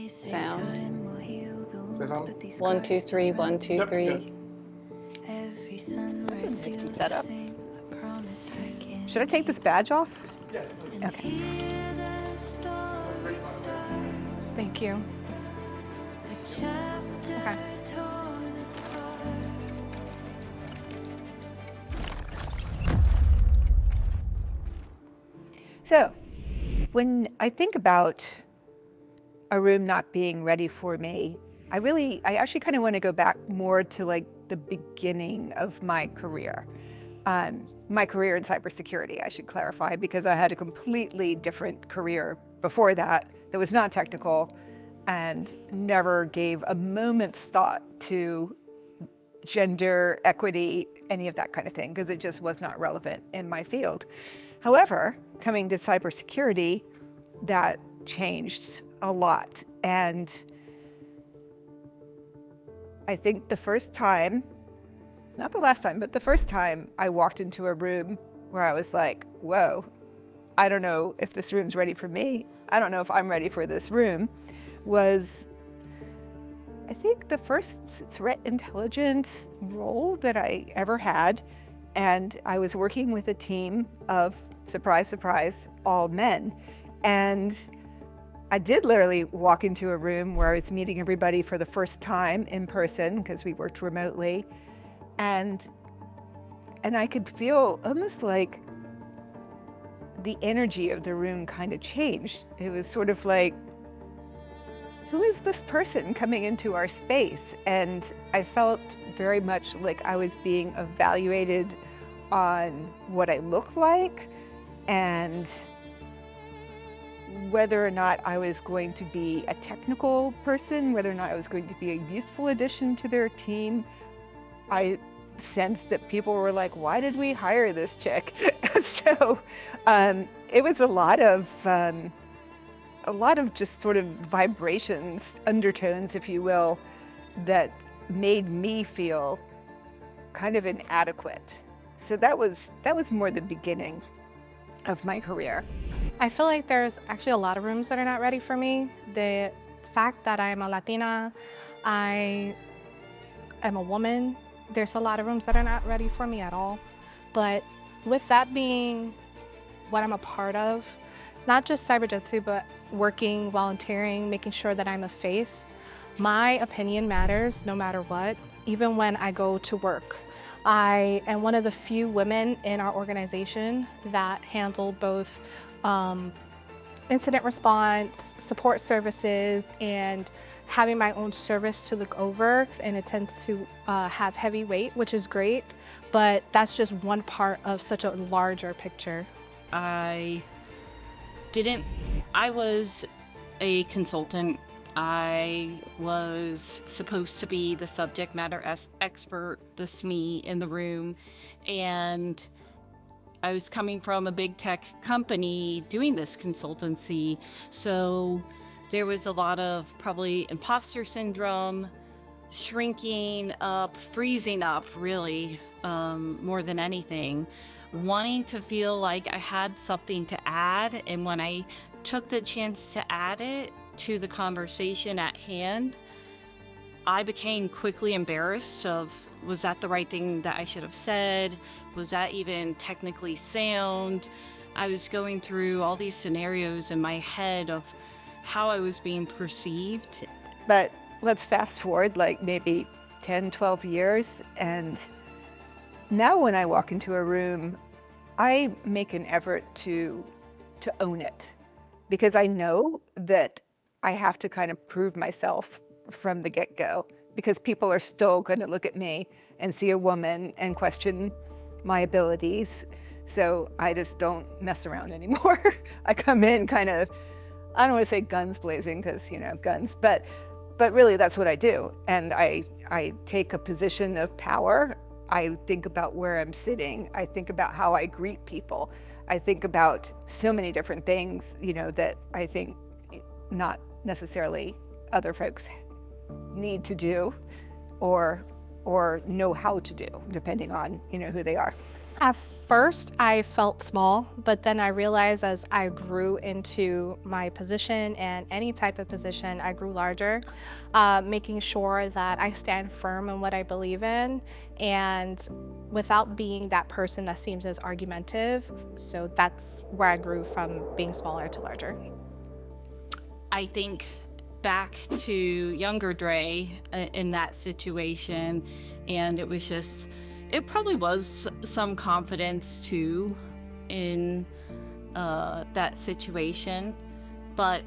sound. Say something. 1, 2, 3, 1, 2, Yep, 3. good. That's a nifty setup. Should I take this badge off? Yes, please. Okay. Thank you. Okay. So, when I think about a room not being ready for me, I actually kind of want to go back more to like the beginning of my career. My career in cybersecurity, I should clarify, because I had a completely different career before that was not technical and never gave a moment's thought to gender, equity, any of that kind of thing, because it just was not relevant in my field. However, coming to cybersecurity, that changed a lot. And I think the first time, not the last time, but the first time I walked into a room where I was like, whoa, I don't know if this room's ready for me. I don't know if I'm ready for this room, was I think the first threat intelligence role that I ever had. And I was working with a team of, surprise, surprise, all men. And I did literally walk into a room where I was meeting everybody for the first time in person, because we worked remotely. And I could feel almost like the energy of the room kind of changed. It was sort of like, who is this person coming into our space? And I felt very much like I was being evaluated on what I looked like and whether or not I was going to be a technical person, whether or not I was going to be a useful addition to their team. I sensed that people were like, why did we hire this chick? So it was a lot of just sort of vibrations, undertones, if you will, that made me feel kind of inadequate. So that was more the beginning of my career. I feel like there's actually a lot of rooms that are not ready for me. The fact that I'm a Latina, I am a woman, there's a lot of rooms that are not ready for me at all. But with that being what I'm a part of, not just CyberJutsu, but working, volunteering, making sure that I'm a face, my opinion matters no matter what, even when I go to work. I am one of the few women in our organization that handle both incident response, support services, and having my own service to look over, and it tends to have heavy weight, which is great, but that's just one part of such a larger picture. I was a consultant. I was supposed to be the subject matter expert, the SME in the room, and I was coming from a big tech company doing this consultancy, so there was a lot of probably impostor syndrome, shrinking up, freezing up, really, more than anything, wanting to feel like I had something to add, and when I took the chance to add it to the conversation at hand, I became quickly embarrassed of, was that the right thing that I should have said? Was that even technically sound? I was going through all these scenarios in my head of how I was being perceived. But let's fast forward like maybe 10, 12 years, and now when I walk into a room, I make an effort to own it, because I know that I have to kind of prove myself from the get-go, because people are still going to look at me and see a woman and question my abilities. So I just don't mess around anymore. I come in kind of, I don't want to say guns blazing, because, you know, guns, but really that's what I do. And I take a position of power. I think about where I'm sitting. I think about how I greet people. I think about so many different things, you know, that I think not necessarily other folks need to do or know how to do, depending on, you know, who they are. At first, I felt small, but then I realized as I grew into my position and any type of position, I grew larger, making sure that I stand firm in what I believe in and without being that person that seems as argumentative. So that's where I grew from being smaller to larger. I think back to younger Dre in that situation, and it probably was some confidence too in that situation. But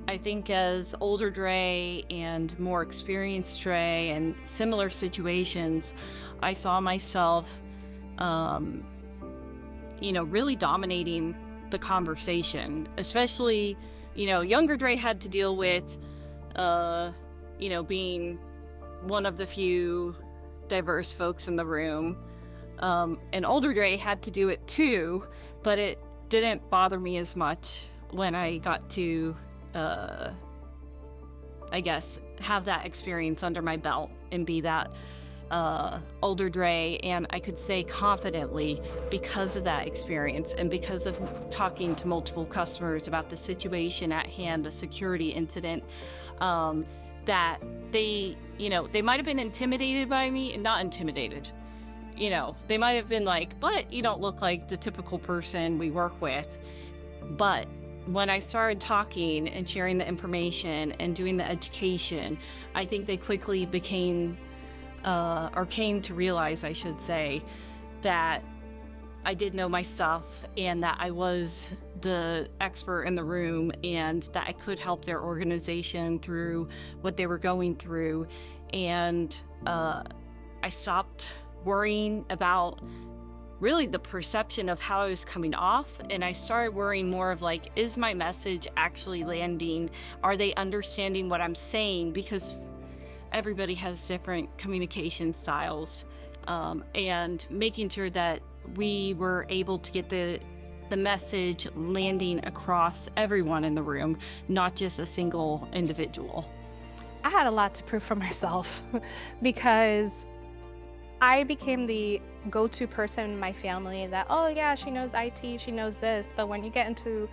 I think as older Dre and more experienced Dre and similar situations, I saw myself, really dominating the conversation. Especially, younger Dre had to deal with, being one of the few diverse folks in the room. And older Dre had to do it too, but it didn't bother me as much when I got to, have that experience under my belt and be that older Dre. And I could say confidently, because of that experience and because of talking to multiple customers about the situation at hand, the security incident, that they might have been intimidated by me, and not intimidated. They might have been like, but you don't look like the typical person we work with. But when I started talking and sharing the information and doing the education, I think they quickly came to realize, I should say, that I did know my stuff and that I was the expert in the room and that I could help their organization through what they were going through. And I stopped worrying about really the perception of how I was coming off, and I started worrying more of like, is my message actually landing? Are they understanding what I'm saying? Because everybody has different communication styles, and making sure that we were able to get the message landing across everyone in the room, not just a single individual. I had a lot to prove for myself because I became the go-to person in my family that, oh yeah, she knows IT, she knows this. But when you get into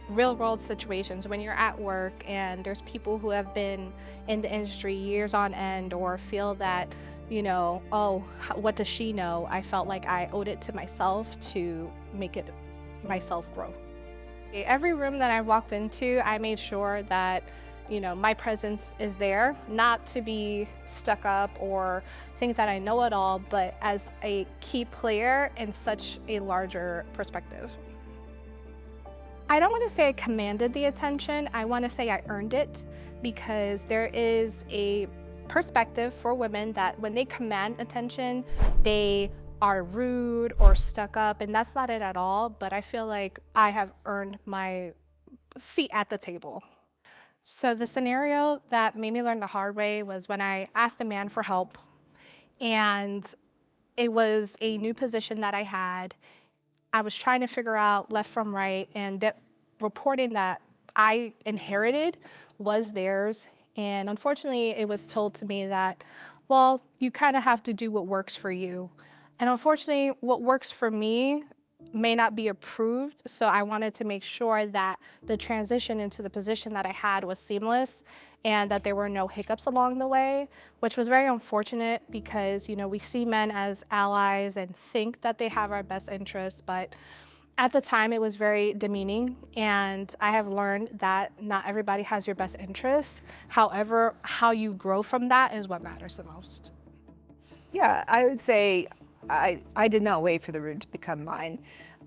real world situations, when you're at work and there's people who have been in the industry years on end or feel that, oh, what does she know? I felt like I owed it to myself to make it myself grow. Every room that I walked into, I made sure that my presence is there, not to be stuck up or think that I know it all, but as a key player in such a larger perspective. I don't want to say I commanded the attention, I want to say I earned it, because there is a perspective for women that when they command attention, they are rude or stuck up, and that's not it at all, but I feel like I have earned my seat at the table. So the scenario that made me learn the hard way was when I asked a man for help, and it was a new position that I had. I was trying to figure out left from right, and that reporting that I inherited was theirs. And unfortunately, it was told to me that, well, you kind of have to do what works for you. And unfortunately, what works for me may not be approved, so I wanted to make sure that the transition into the position that I had was seamless and that there were no hiccups along the way, which was very unfortunate because, we see men as allies and think that they have our best interests, but at the time it was very demeaning, and I have learned that not everybody has your best interests. However, how you grow from that is what matters the most. Yeah, I would say I did not wait for the room to become mine.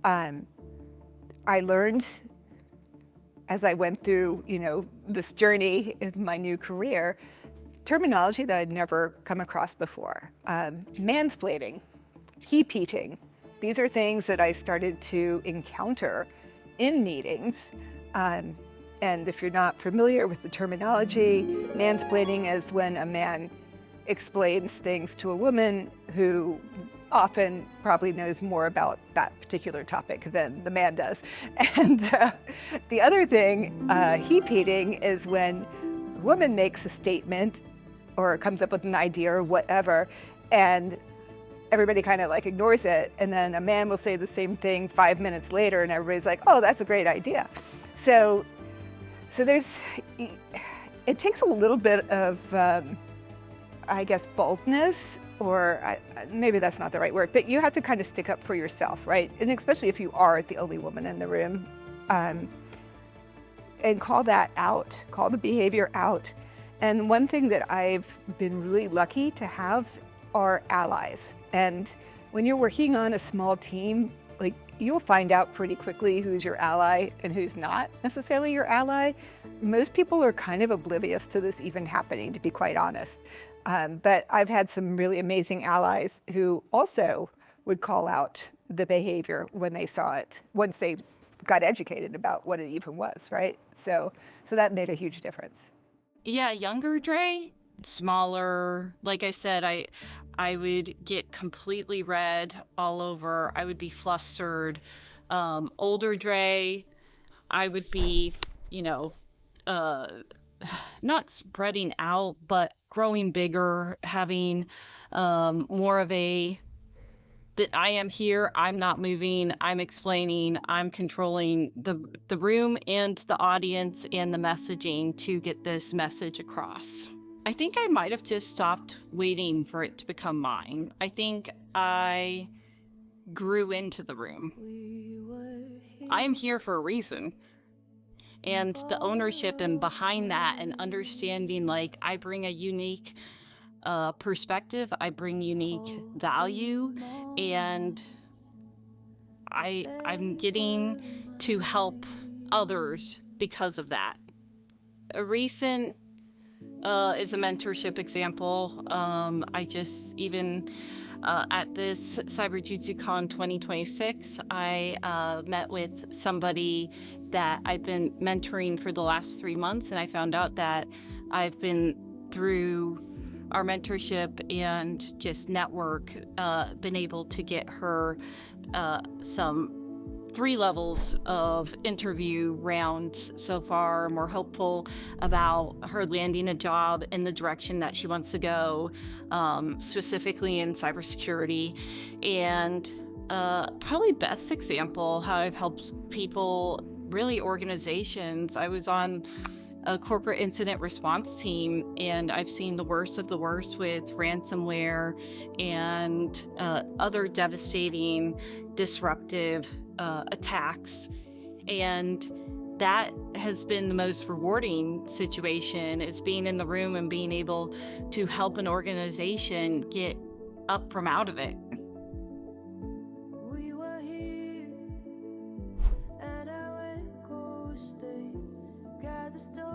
I learned as I went through, this journey in my new career, terminology that I'd never come across before. Mansplaining, heap-eating. These are things that I started to encounter in meetings. And if you're not familiar with the terminology, mansplaining is when a man explains things to a woman who often probably knows more about that particular topic than the man does. And the other thing, heap-eating, is when a woman makes a statement or comes up with an idea or whatever, and everybody kind of like ignores it. And then a man will say the same thing 5 minutes later and everybody's like, oh, that's a great idea. So it takes a little bit of, I guess, boldness, or maybe that's not the right word, but you have to kind of stick up for yourself, right? And especially if you are the only woman in the room, and call that out, call the behavior out. And one thing that I've been really lucky to have are allies. And when you're working on a small team, like, you'll find out pretty quickly who's your ally and who's not necessarily your ally. Most people are kind of oblivious to this even happening, to be quite honest. But I've had some really amazing allies who also would call out the behavior when they saw it, once they got educated about what it even was, right? So that made a huge difference. Yeah, younger Dre, smaller. Like I said, I would get completely red all over. I would be flustered. Older Dre, I would be, not spreading out, but growing bigger, having more of a, that I am here, I'm not moving, I'm explaining, I'm controlling the room and the audience and the messaging to get this message across. I think I might have just stopped waiting for it to become mine. I think I grew into the room. I am here for a reason. And the ownership and behind that and understanding, like, I bring a unique perspective, I bring unique value, and I'm getting to help others because of that. A recent is a mentorship example. I just even at this CyberJutsuCon 2026, I met with somebody that I've been mentoring for the last 3 months, and I found out that I've been through our mentorship and just network, been able to get her some 3 levels of interview rounds so far. More hopeful about her landing a job in the direction that she wants to go, specifically in cybersecurity. And probably best example, how I've helped people, really organizations. I was on a corporate incident response team, and I've seen the worst of the worst with ransomware and other devastating, disruptive attacks. And that has been the most rewarding situation, is being in the room and being able to help an organization get up from out of it. We were here at our coast, got the story.